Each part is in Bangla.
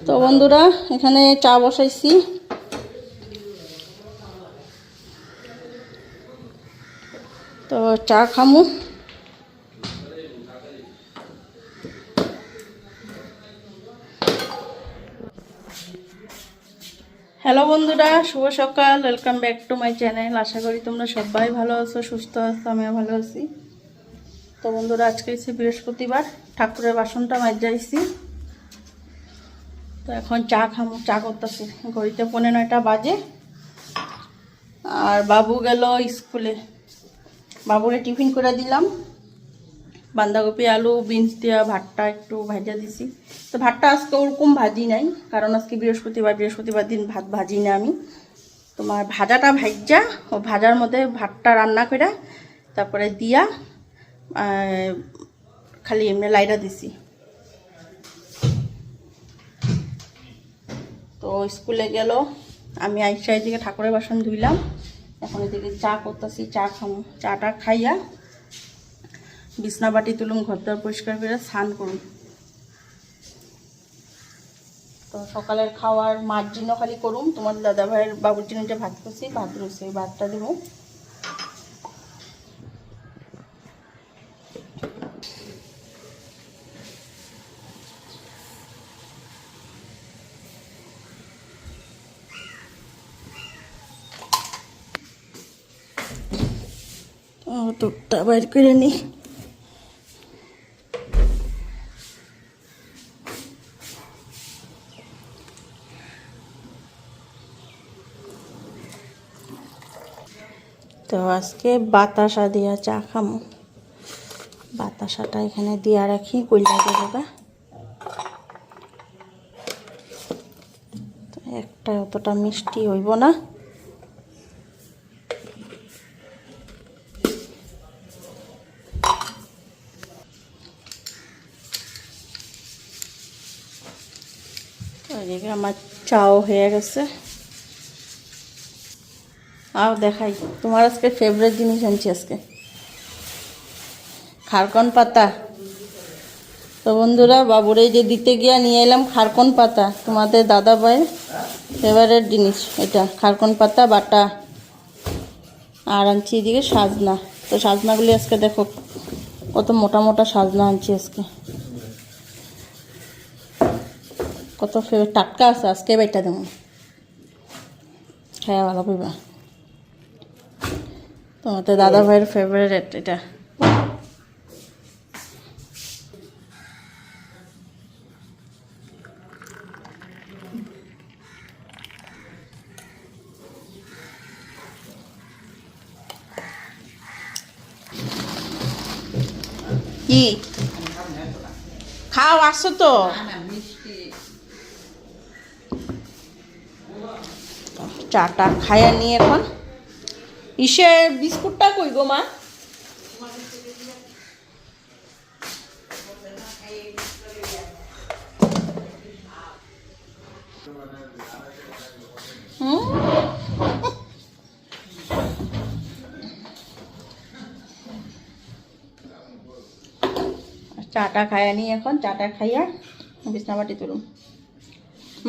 তো বন্ধুরা এখানে চা বসাইছি। তো চা খামু। হ্যালো বন্ধুরা, শুভ সকাল। Welcome back to my channel. আশা করি তোমরা সবাই ভালো আছো, সুস্থ আছো, আমিও ভালো আছি। তো বন্ধুরা আজকে হচ্ছে বৃহস্পতিবার, ঠাকুরের বাসনটা মাজাইছি। তো এখন চা খামু, চা করতেছি। ঘড়িতে 9:45 বাজে। আর বাবু গেল স্কুলে, বাবুরে টিফিন করে দিলাম। বাঁধাকপি আলু বিনস দিয়া ভাতটা একটু ভাজা দিছি। তো ভাতটা আজকে ওরকম ভাজি নাই, কারণ আজকে বৃহস্পতিবার দিন ভাত ভাজি না আমি। তোমার ভাজাটা ভাজা, ও ভাজার মধ্যে ভাতটা রান্না করে তারপরে দিয়া খালি এমনি লাইটা দিছি। তো স্কুলে গেল, আমি আইসা এদিকে ঠাকুরের বাসন ধুইলাম। এখন এদিকে চা করতেছি, চা খামো। চাটা খাইয়া বিছনা বাটি তুলুম, ঘরদর পরিষ্কার করে স্নান করুন। তো সকালের খাওয়ার মার জন্য খালি করুম। তোমার দাদা ভাইয়ের বাবুর জন্য যে ভাত করছি, ভাত রয়েছে, ওই ভাতটা দেবো। দুধটা বাইর করে নি। তো আজকে বাতাসা দিয়া চা খামো। বাতাসাটা এখানে দিয়া রাখি, গইলা দেবা। তো একটা অতটা মিষ্টি হইব না। এদিকে আমার চাও হয়ে গেছে। আও দেখাই, তোমার আজকে ফেভারিট জিনিস আনছি আজকে, খারকন পাতা। তো বন্ধুরা বাবুরে যে দিতে গিয়া নিয়ে এলাম খারকন পাতা, তোমাদের দাদা ভাইয়ের ফেভারিট জিনিস এটা, খারকন পাতা বাটা। আর আনছি এদিকে সাজনা। তো সাজনাগুলি আজকে দেখো কত মোটা মোটা সাজনা আনছি আজকে, কত টাটকা আছে। আজকে বাইটা দেবো, খাইয়া ভালো পাইবা। তোমাদের দাদা ভাইয়ের ফেভারিট এটা। কি খাও, আসছো তো? চাটা খাইয়া নিয়ে এখন ইসে বিস্কুটটা কই গো মা? চাটা খাইয়া নিয়ে এখন চাটা খাইয়া বিছনা বাটি তুলুম।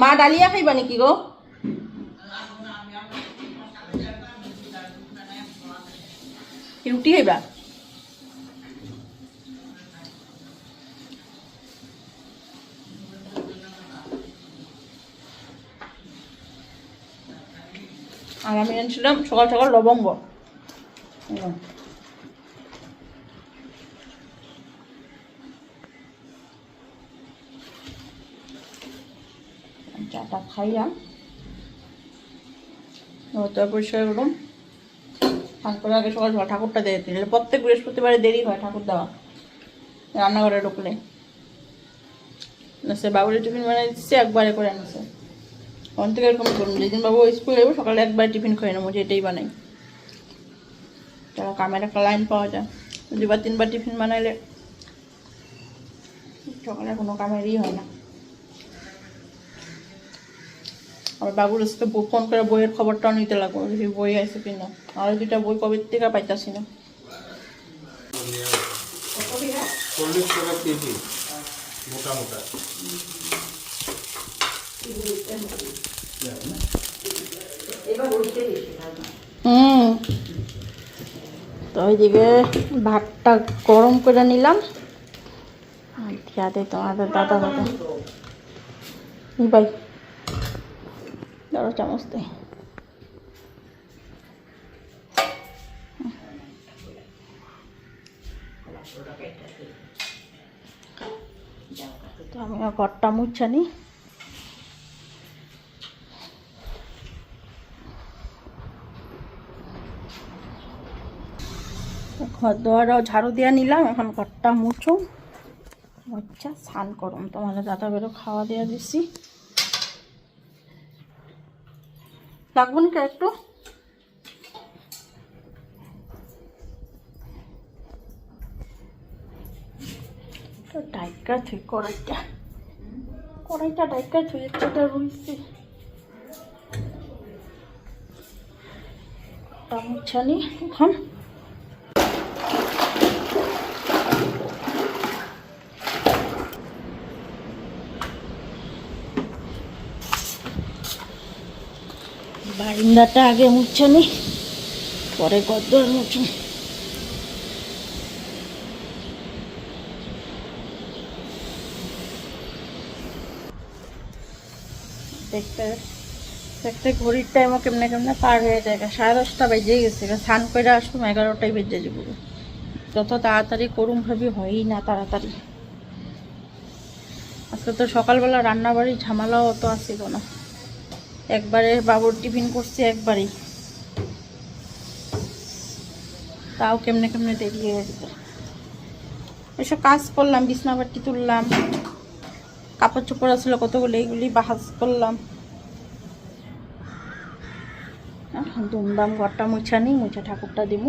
মা ডালিয়া খাইবা নাকি গো? রুটি খাইবা? আর আমি এনেছিলাম সকাল সকাল লবঙ্গ। চাটা খাইয়া পরিষ্কার করুন। ঠাকুর আগে সকাল সকাল ঠাকুরটা দিয়ে দিলে প্রত্যেক বৃহস্পতিবারে দেরি হয় ঠাকুর দেওয়া, রান্নাঘরে ঢুকলে। সে বাবুর টিফিন বানিয়ে দিচ্ছে, একবারে করে আনছে। ওখান থেকে এরকম করুন, যেদিন বাবু স্কুলে যাবো সকালে একবার টিফিন খেয়ে নেবো, যেটাই বানাই। তারা কামের একটা লাইন পাওয়া যায়, 2-3বার টিফিন বানাইলে সকালে কোনো কামেরই হয় না। আর বাবুর আজকে ফোন করে বইয়ের খবরটাও নিতে লাগবো, বই আছে কিনা। আর 2টা বই কবে থেকে পাইতাছি না। 40 টাকা কেজি মোটা মোটা। তো ওইদিকে ভাতটা গরম করে নিলাম। ইয়াতে তোমাদের দাদা ভাই 10 চামচ দেয়। তো আমি ঘরটা মুছে নি। ঘর দোয়ারাও ঝাড়ু দিয়ে নিলাম, এখন ঘরটা মুছো। আচ্ছা স্নান করুন, তোমার দাদা বেরো খাওয়া দিয়ে দিচ্ছি। লাগবো না একটু? ডাইকা থুই কড়াইটা ডাইকা থুই একটা রয়েছে। মুছানি এখন বারিন্দাটা আগে মুছানি, পরে গদ্দর মুছুন। দেখতে দেখতে ঘড়ির টাইমও কেমনে কেমনে পার হয়ে যায়। 10:30 বেজে গেছে, স্নান করে আসুন 11টায় বেজে যাব। যত তাড়াতাড়ি করুম ভাবি হয়ই না তাড়াতাড়ি। আজকে তো সকালবেলা রান্নাবাড়ি ঝামেলাও অত আসছিল না, একবারে বাবুর টিফিন করছি একবারেই, তাও কেমনে কেমনে দেরি হয়ে যেত। এসব কাজ করলাম, বিছনাবাটি তুললাম, কাপড় চোপড় আসলে কতগুলো, এইগুলি বাহাজ করলাম। ধুমধাম ঘরটা মুছা নিই, মুছে ঠাকুরটা দিব।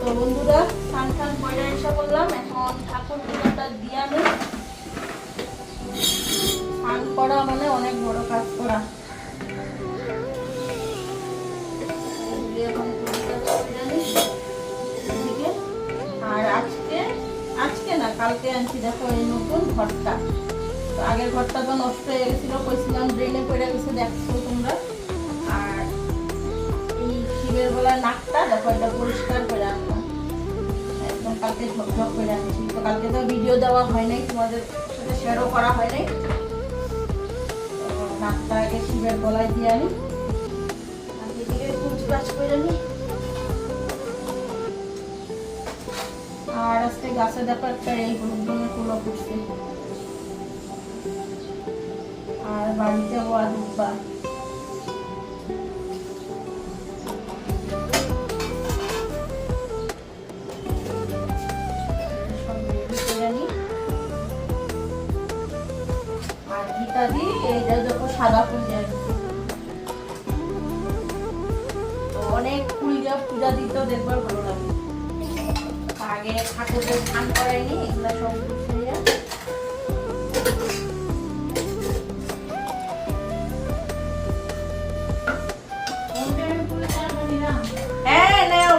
তো বন্ধুরা স্নান টান করে এসে বললাম, এখন ঠাকুর পূজাটা দিয়ে আমি স্নান করা মানে অনেক বড় কাজ করা। আর আজকে না কালকে আনছি, দেখো এই নতুন ঘরটা। তো আগের ঘরটা তো নষ্ট হয়ে গেছিল, কইছিলাম ড্রেনে পড়ে গেছে, দেখছো তোমরা। আর এই শিবের বেলার নাকটা দেখো, এটা পরিষ্কার করে আনলাম একদম, কালকে ঝকঝক করে আনছি। তো কালকে তো ভিডিও দেওয়া হয় নাই, তোমাদের সাথে শেয়ারও করা হয় নাই। নাকটা আগে শিবের গলায় দিয়ে আনি, আগে দিকে কুচকাচ করে নি। আর আজকে গাছে দেখো একটা এই হলুদ রঙের ফুলও ফুটছে। আর বাড়িতে ওয়া দুব্বা ফুলটা দিই, এইটা যখন সাদা ফুল দিয়ে দিই। তো অনেক ফুল দিয়ে পূজা দিতেও দেখবার ভালো লাগে। আগে ঠাকুরদের স্নান করাইনি, এগুলো সব গুছিয়ে হ্যাঁ নাও।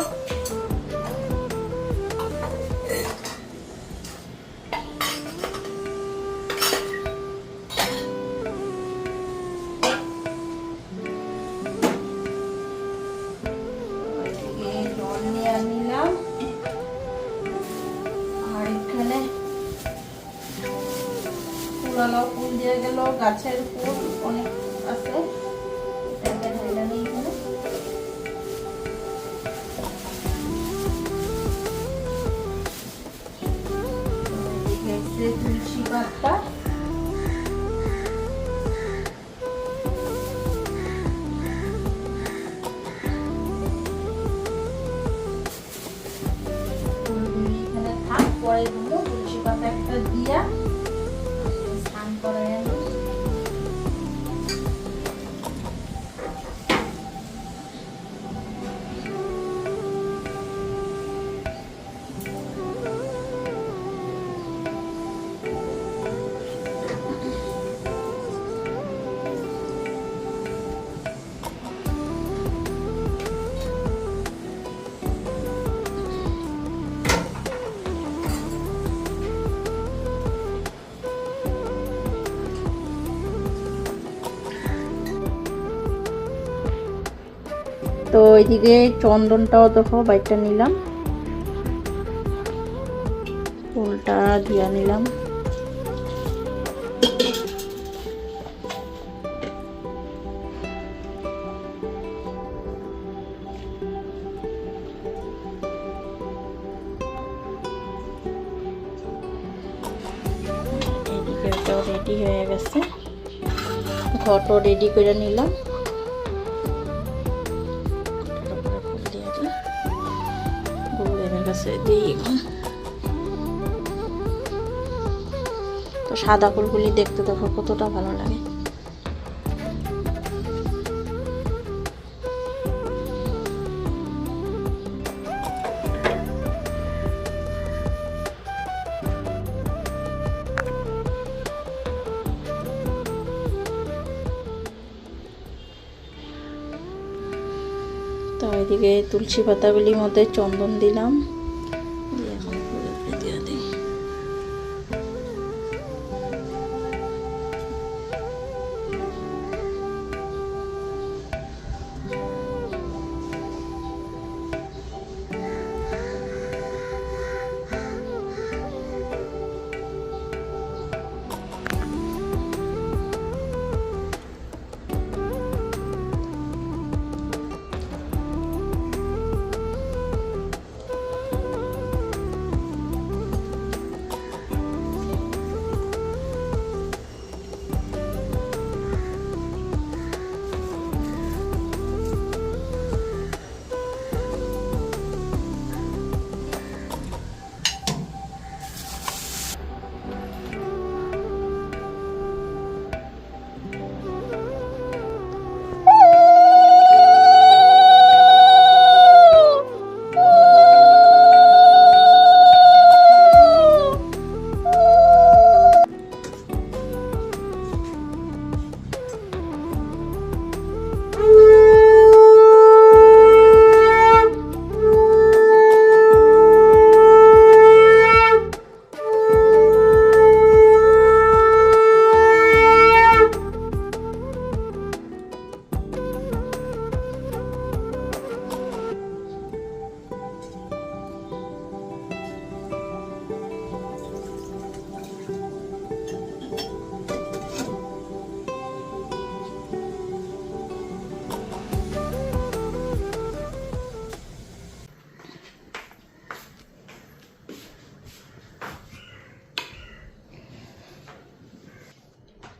জল নিয়ে নিলাম, আর এখানে পুরানো ফুল দিয়ে গেল, গাছের ফুল অনেক আছে, এটাকে ঢেলে নিই এখানে। তুলসী পাতা, এখানে থাক, পরে দেবো তুলসী পাতা একটা দিয়া স্নান করে আনি। তো ওইদিকে চন্দনটাও দেখো বাইকটা নিলাম, ফুলটা দিয়া নিলাম। এদিকে ওটাও রেডি হয়ে গেছে, ঘটও রেডি করে নিলাম। তো সাদা ফুলগুলি দেখতে দেখো কতটা ভালো লাগে। তো এদিকে তুলসী পাতাগুলির মধ্যে চন্দন দিলাম, এখন ফুলগুলি দিয়ে দিই।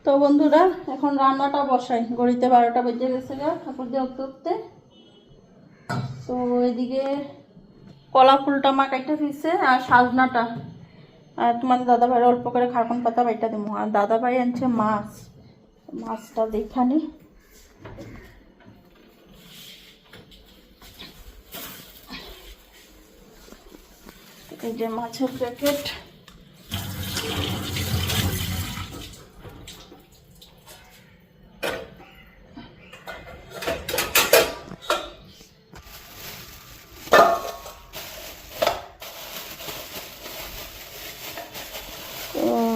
তো বন্ধুরা এখন রান্নাটা বসাই, ঘড়িতে 12টা বেজে গেছে গা ঠাকুর দিয়ে উঠতে উঠতে। তো এদিকে কলা ফুলটা মা কাইটা দিচ্ছে, আর সাজনাটা আর তোমাদের দাদাভাইয়ের অল্প করে খারকন পাতা বাইটা দেবো। আর দাদাভাই আনছে মাছ, মাছটা দেখানি। এই যে মাছের প্যাকেট,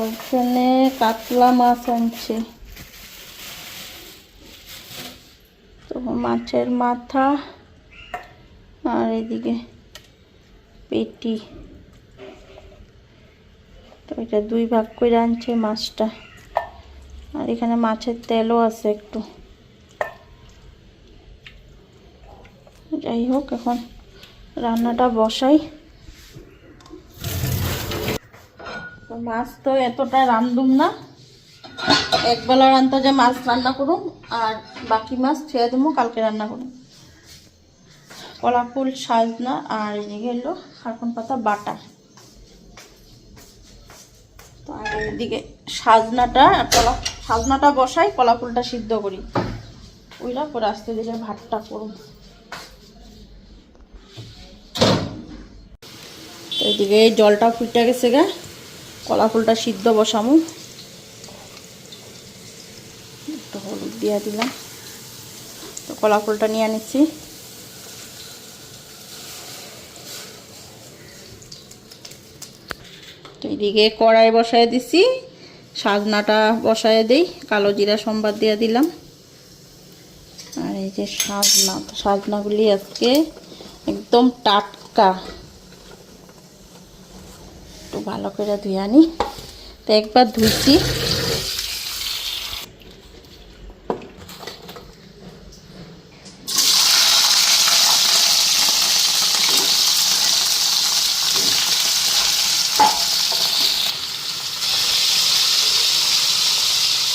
এখানে কাতলা মাছ আনছে, তো মাছের মাথা আর এদিকে পেটি, তো এটা 2 ভাগ করে আনছে মাছটা। আর এখানে মাছের তেলও আছে একটু। যাই হোক, এখন রান্নাটা বসাই। তো মাছ তো এতটা রান্ধুম না, একবেলা রান্তা যে মাছ রান্না করুন, আর বাকি মাছ ছেড়ে দেবো কালকে রান্না করুন। কলা ফুল, সাজনা আর এদিকে হলো খারকুন পাতা বাটা। তো আর এদিকে সাজনাটা বসাই, কলা ফুলটা সিদ্ধ করি, ওইটা পরে আস্তে ধীরে ভাতটা করুন। তো এদিকে জলটা ফুটে গেছে গা, কলা ফুলটা সিদ্ধ বসামু। একটু হলুদ দিয়ে দিলাম, তো কলা ফুলটা নিয়ে নিচ্ছি। তো এদিকে কড়াই বসায় দিছি, সাজনাটা বসায় দিই, কালো জিরা সম্বাদ দিয়ে দিলাম। আর এই যে সাজনাগুলি আজকে একদম টাটকা, একটু ভালো করে ধুয়ে আনি। তো একবার ধুইছি,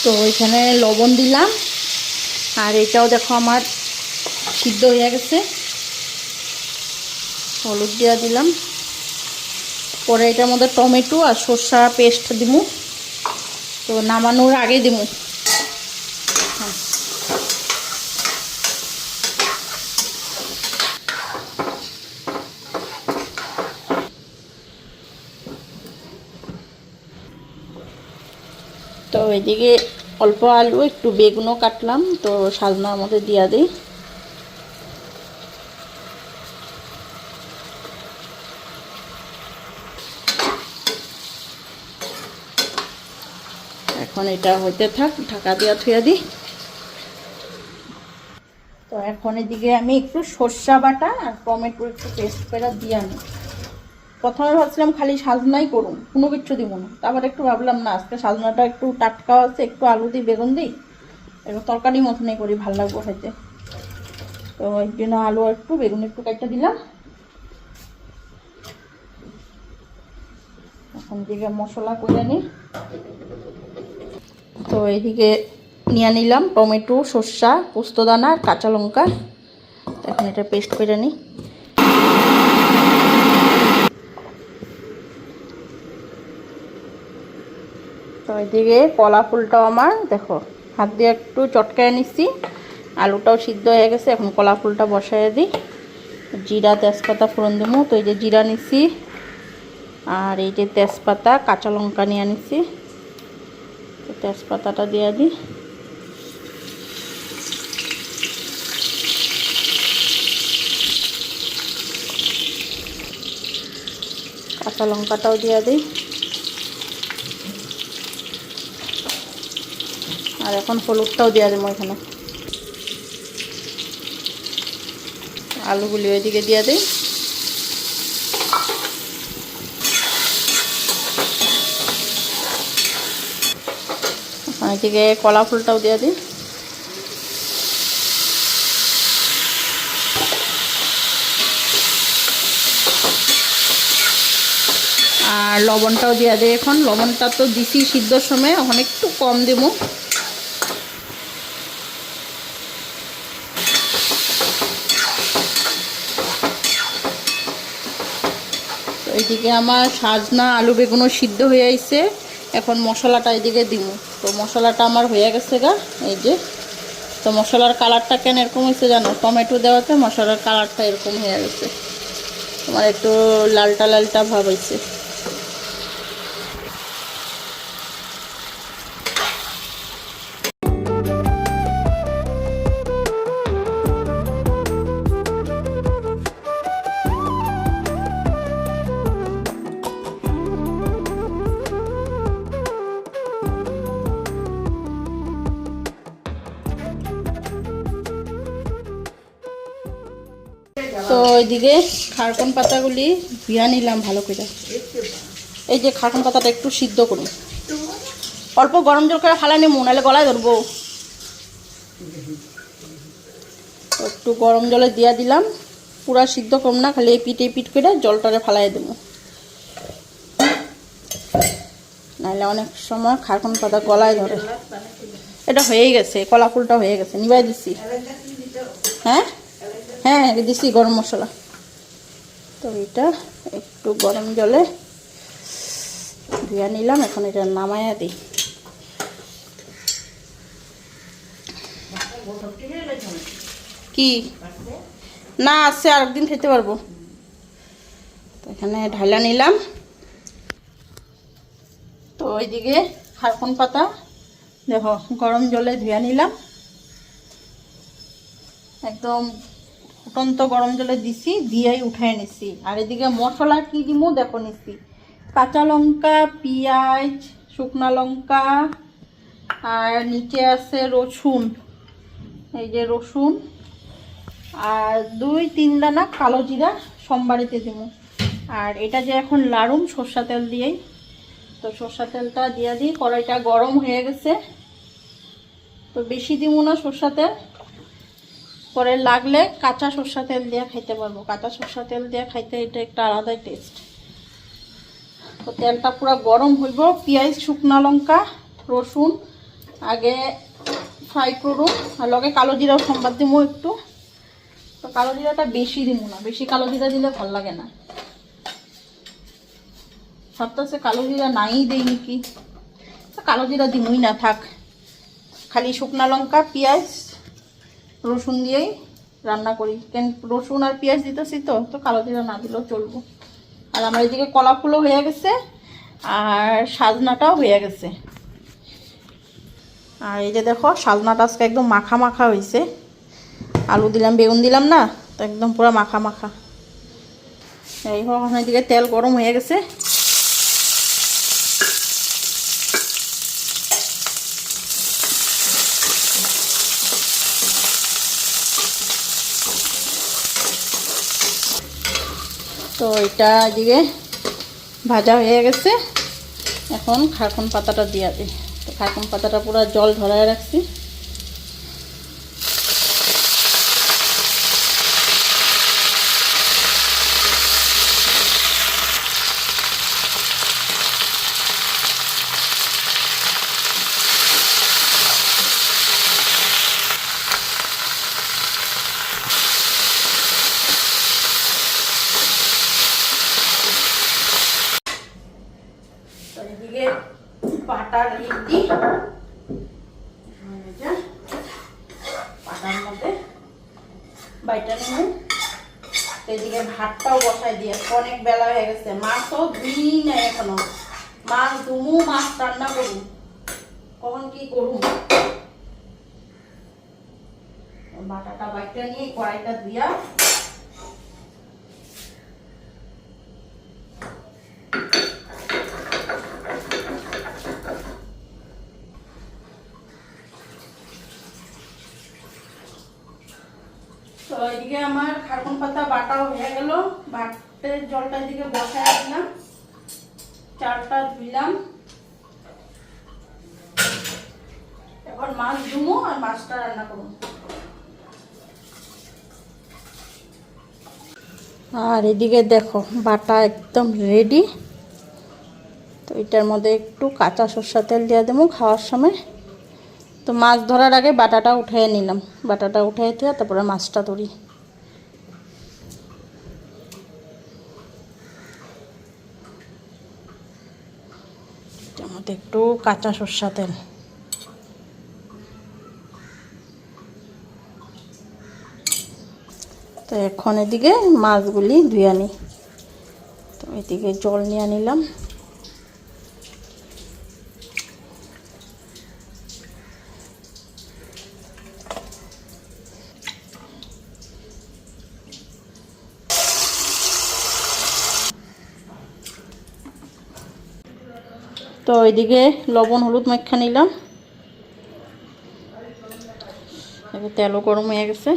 তো ওইখানে লবণ দিলাম। আর এটাও দেখো আমার সিদ্ধ হয়ে গেছে, হলুদ দিয়ে দিলাম। পরে এটার মধ্যে টমেটো আর সরষা পেস্ট দিব, তো নামানোর আগে দিব। তো এদিকে অল্প আলু, একটু বেগুনও কাটলাম, তো সাজনার মধ্যে দিয়া দিই। এখন এটা হইতে থাক, ঢাকা দিয়া থুয়া দিই। তো এখন এদিকে আমি একটু সরষা বাটা আর টমেটো একটু পেস্ট করে দিয়ে আনি। প্রথমে ভাবছিলাম খালি সাজনাই করুন, কোনো কিছু দিব না, তারপর একটু ভাবলাম না, আজকে সাজনাটা একটু টাটকা আছে, একটু আলু দিই, বেগুন দিই, একটু তরকারি মতনই করি, ভালো লাগবো খাইতে। তো এই জন্য আলু একটু বেগুন একটু কাটতে দিলাম। এখন দিকে মশলা করে নিই। তো এইদিকে নিয়ে নিলাম টমেটো, সরষা, পোস্তদানা, কাঁচা লঙ্কা। এখন এটা পেস্ট করে নিই। তো এইদিকে কলা ফুলটাও আমার দেখো হাত দিয়ে একটু চটকায় নিচ্ছি, আলুটাও সিদ্ধ হয়ে গেছে। এখন কলা ফুলটা বসায় দিই, জিরা তেজপাতা ফোড়ন দেবো। তো এই যে জিরা নিচ্ছি, আর এই যে তেজপাতা, কাঁচা লঙ্কা নিয়ে নিচ্ছি, তো তেজপাতাটা দিয়ে দিই। কাঁচা লঙ্কাটাও দিয়ে দিই। আর এখন হলুদটাও দিয়ে দেবো এখানে। আলুগুলি ওইদিকে দিয়ে দিই। এদিকে কলা ফুলটাও দিয়ে দিই। আর লবণটাও দিয়ে দিই। এখন লবণটা তো দিছি সিদ্ধর সময়, এখন একটু কম দেবো। এইদিকে আমার সাজনা, আলু, বেগুনও সিদ্ধ হয়ে আইছে। এখন মশলাটা এদিকে দিব। তো মশলাটা আমার হয়ে গেছে গা, এই যে। তো মশলার কালারটা কেন এরকম হয়েছে জানো? টমেটো দেওয়াতে মশলার কালারটা এরকম হয়ে গেছে, তোমার একটু লালটা লালটা ভাব হয়েছে। তো ওইদিকে খারকন পাতাগুলি ধুয়া নিলাম ভালো করে। এই যে খারকন পাতাটা একটু সিদ্ধ করুন, অল্প গরম জল করে ফালা নেবো, নাহলে গলায় ধরবো। একটু গরম জলে দিয়া দিলাম, পুরা সিদ্ধ করুন না, খালি পিটে পিট করে জলটারে ফালাই দেবো, নাহলে অনেক সময় খারকন পাতা গলায় ধরে। এটা হয়েই গেছে, কলা ফুলটা হয়ে গেছে, নিবাই দিচ্ছি। হ্যাঁ হ্যাঁ দিচ্ছি গরম মশলা। তো এটা একটু গরম জলে ধুয়ে নিলাম, এখন এটা নামাইয়া দিই। কি না আছে, আরেকদিন খেতে পারবো। তো এখানে ঢালা নিলাম। তো ওইদিকে খারকন পাতা দেখো গরম জলে ধুয়ে নিলাম, একদম ফুটন্ত গরম জলে দিছি, দিয়েই উঠাই নিছি। আর এদিকে মশলা কি দিমু দেখো নিছি, কাঁচা লঙ্কা, পেঁয়াজ, শুকনা লঙ্কা, আর নিচে আছে রসুন, এই যে রসুন, আর 2-3 দানা কালো জিরা সোমবারিতে দিমু। আর এটা যে এখন লাড়ুম সরষা তেল দিয়েই, তো সরষা তেলটা দিয়ে দিই। কড়াইটা গরম হয়ে গেছে, তো বেশি দিমু না সরষা তেল, পরে লাগলে কাঁচা সরষা তেল দিয়ে খাইতে পারবো। কাঁচা সরষা তেল দিয়ে খাইতে এটা একটা আলাদাই টেস্ট। তো তেলটা পুরো গরম হইব, পেঁয়াজ, শুকনা লঙ্কা, রসুন আগে ফ্রাই করুন, আর লগে কালো জিরাও সম্বাদ দিমু একটু। তো কালো জিরাটা বেশি দিমু না, বেশি কালো জিরা দিলে ভাল লাগে না। সপ্তাহে কালো জিরা নাই দেই নাকি, কালো জিরা দিমুই না, থাক। খালি শুকনা লঙ্কা, পেঁয়াজ, রসুন দিয়েই রান্না করি, কেন রসুন আর পেঁয়াজ দিতেছি, তো তো কালো জিরা না দিলেও চলবো। আর আমার এদিকে কলা ফুলও হয়ে গেছে, আর সাজনাটাও হয়ে গেছে। আর এই যে দেখো সাজনাটা আজকে একদম মাখা মাখা হয়েছে, আলু দিলাম বেগুন দিলাম না, তো একদম পুরো মাখা মাখা। এই হোক, এদিকে তেল গরম হয়ে গেছে। তো এটা এদিকে ভাজা হয়ে গেছে, এখন খারকন পাতাটা দিয়ে দিই। তো খারকন পাতাটা পুরো জল ঝরায় রাখছি। এদিকে পাটার ইডলি, পাটার মধ্যে বাইটা নিয়ে এদিকে ভাতটাও বসাই দিয়ে, অনেক বেলা হয়ে গেছে। মাছও ধুই নাই এখনো, মাছ ধুমু, মাছ রান্না করু, কখন কি করু। বাটাটা বাইটা নিয়ে কড়াইটা ধুইয়া তো এদিকে আমার খারকন পাতা বাটাও হয়ে গেল, বাটের জলটা এদিকে বসায় দিলাম, চালটা ধুইলাম। এখন মাছ ধুমো আর মাছটা রান্না করবো। আর এদিকে দেখো বাটা একদম রেডি। তো এটার মধ্যে একটু কাঁচা সরষা তেল দিয়ে দেবো খাওয়ার সময়। তো মাছ ধরার আগে বাটাটা উঠিয়ে নিলাম, বাটাটা উঠিয়ে দিয়ে তারপরে মাছটা ধরি। মধ্যে একটু কাঁচা সরষা তেল। তো এখন এদিকে মাছগুলি ধুয়ে আনি। তো এদিকে জল নিয়ে নিলাম। তো এদিকে লবণ হলুদ মাখা নিলাম। তেলও গরম হয়ে গেছে।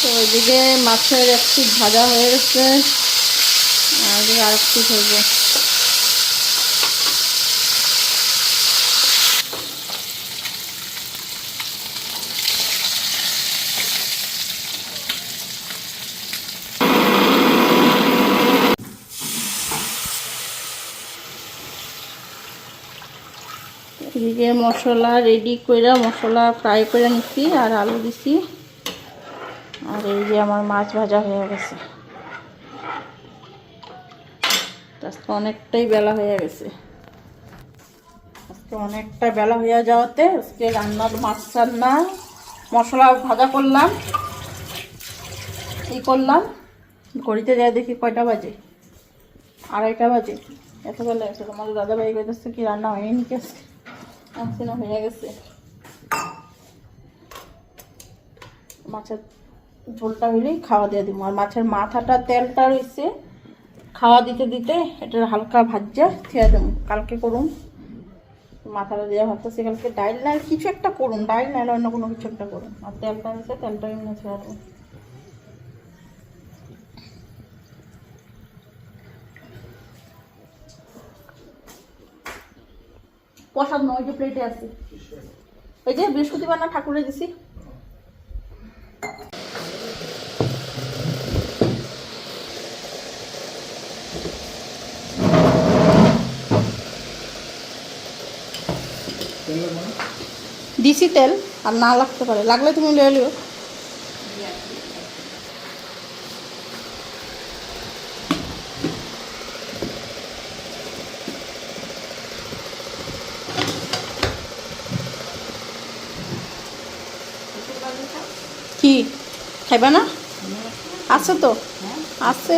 তো ওইদিকে মাছের এক পিঠ ভাজা হয়ে গেছে, আর এদিকে আর এক পিঠ হইব। এদিকে মশলা রেডি করে মশলা ফ্রাই করে নিচ্ছি আর আলু দিছি। আর এই যে আমার মাছ ভাজা হয়ে গেছে। আজকে অনেকটাই বেলা হয়ে গেছে। আজকে অনেকটা বেলা হয়ে যাওয়াতে আজকে রান্নার মাছ রান্না মশলা ভাজা করলাম, এই করলাম। ঘড়িতে যাই দেখি কয়টা বাজে, 2:30 বাজে। এত বেলা গেছে। তোমাদের দাদাভাই কইতেছে কি রান্না হয়নি নাকি আজকে না হয়ে গেছে। মাছের ঝোলটা হইলেই খাওয়া দিয়ে দিব। আর মাছের মাথাটা তেলটা রয়েছে, খাওয়া দিতে দিতে এটা হালকা ভাজা থিয়া দেবো। কালকে করুন মাথাটা দিয়ে ভাবতেছি কালকে ডাইল না কিছু একটা করুন, ডাইল নাহলে অন্য কোনো কিছু একটা করুন। আর তেলটা রয়েছে তেলটা এমনি ছেড়ে দেবো। প্রসাদ নয়, ওই যে প্লেটে আছে, ওই যে বৃহস্পতিবার না ঠাকুরে দিছি। দিছি তেল, আর না লাগতে পারে, লাগলে তুমি লয়ে লিও। কি খাইবা না? আছে তো, আছে।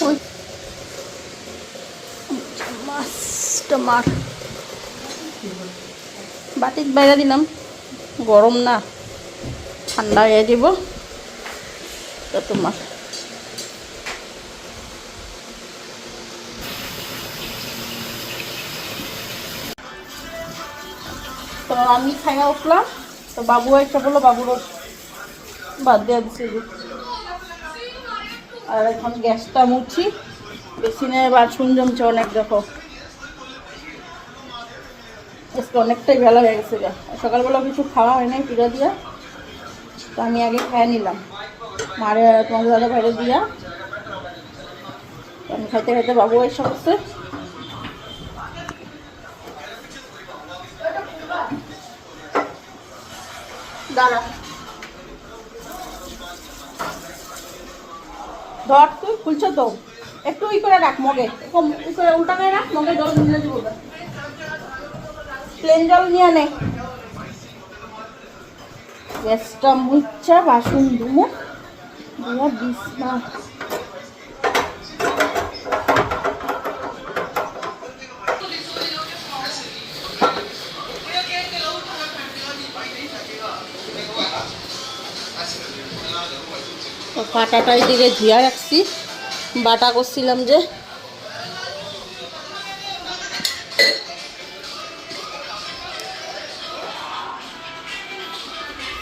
ওই মাছটা মার বাটিত বাইরে দিলাম, গরম না ঠান্ডা হয়ে যাব। তো তোমার তো আমি খাইয়া উঠলাম। তো বাবু একটা বললো, বাবুরও বাদ দেওয়া দিচ্ছে। আর এখন গ্যাসটা মুছি, বেসিনে বাসন জমছে অনেক। দেখো আজকে অনেকটাই বেলা হয়ে গেছে। সকালবেলা কিছু খাওয়া হয় নাই পিঠা দিয়া, তো আমি আগে খেয়ে নিলাম। মারে তোমাদের দাদা বাইরে দিয়া আমি খাইতে খাইতে বাবু এসে করছে। দাঁড়া ধর, তুই খুলছ তো, একটু ই করে রাখ মগে, ই করে উল্টা করে রাখ মগে, জল নিয়ে দিব। প্লেন জল নিয়ে নে। গ্যাসটা মুচ্ছা বাসন ধুমো দিয়া দিস না। তো কাটাটাই দিকে ধুয়া রাখছি, বাটা করছিলাম যে